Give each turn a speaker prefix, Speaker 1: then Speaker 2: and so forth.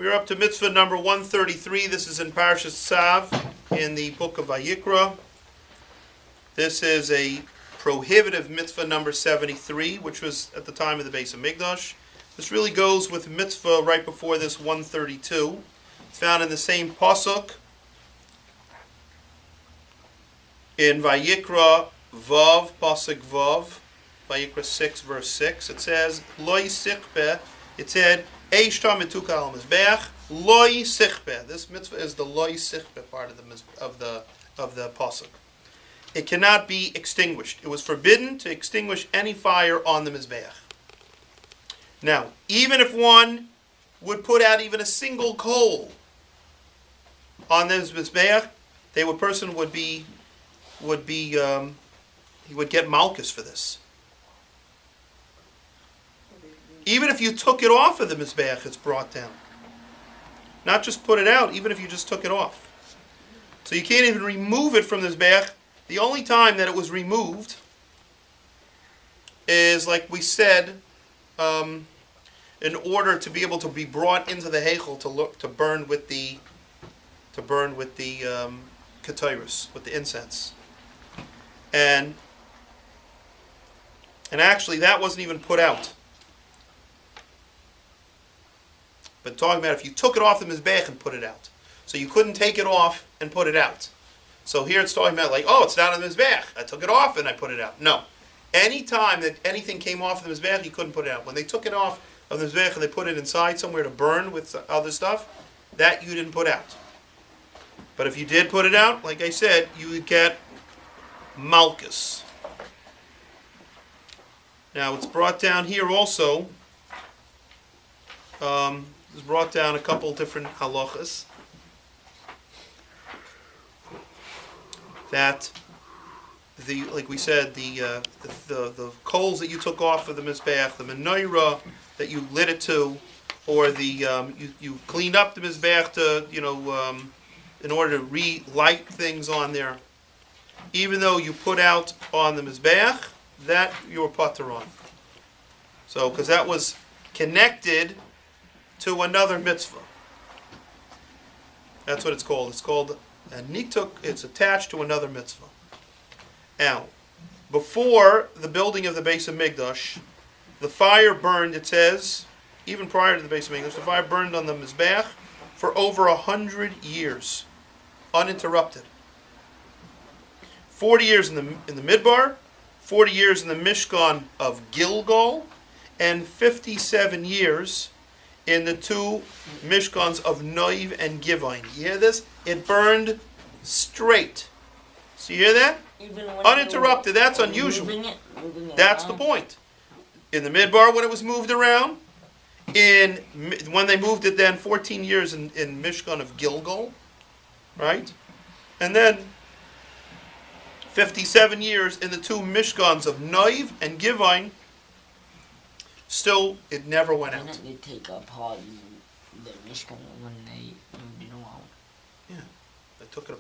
Speaker 1: We're up to mitzvah number 133. This is in Parashas Tzav in the book of Vayikra. This is a prohibitive mitzvah number 73, which was at the time of the Beis Hamikdash. This really goes with mitzvah right before this 132. It's found in the same pasuk in Vayikra Vav, pasuk Vav, Vayikra 6, verse 6. It says, Loi sichbeh. It said, this mitzvah is the loy sichbeh part of the pasuk. It cannot be extinguished. It was forbidden to extinguish any fire on the mizbeach. Now, even if one would put out even a single coal on this mizbeach, he would get malchus for this. Even if you took it off of the Mizbeach, it's brought down. Not just put it out, even if you just took it off. So you can't even remove it from the Mizbeach. The only time that it was removed is, like we said, in order to be able to be brought into the Heichel to burn with the ketyrus, with the incense. And actually that wasn't even put out. But talking about if you took it off the Mizbeach and put it out. So you couldn't take it off and put it out. So here it's talking about like, oh, it's not on the Mizbeach. I took it off and I put it out. No. Any time that anything came off the Mizbeach, you couldn't put it out. When they took it off of the Mizbeach and they put it inside somewhere to burn with other stuff, that you didn't put out. But if you did put it out, like I said, you would get malchus. Now it's brought down here also. It's brought down a couple different halachas that like we said, the coals that you took off of the mizbeach, the menorah that you lit it to, or the you cleaned up the mizbeach to in order to relight things on there. Even though you put out on the mizbeach, that you were patur on. So because that was connected to another mitzvah. That's what it's called. It's called a nituk. It's attached to another mitzvah. Now, before the building of the Beis Hamikdash, the fire burned, it says, even prior to the Beis Hamikdash, the fire burned on the Mizbeach for over 100 years, uninterrupted. 40 years in the Midbar, 40 years in the Mishkan of Gilgal, and 57 years in the two Mishkans of Noiv and Givon. You hear this? It burned straight. So you hear that? Uninterrupted. That's unusual. That's the point. In the Midbar, when it was moved around, when they moved it then 14 years in Mishkan of Gilgal, right? And then 57 years in the two Mishkans of Noiv and Givon. Still, it never went out.
Speaker 2: Why didn't you take apart the Mishkan when they moved it around?
Speaker 1: Yeah, they took it apart.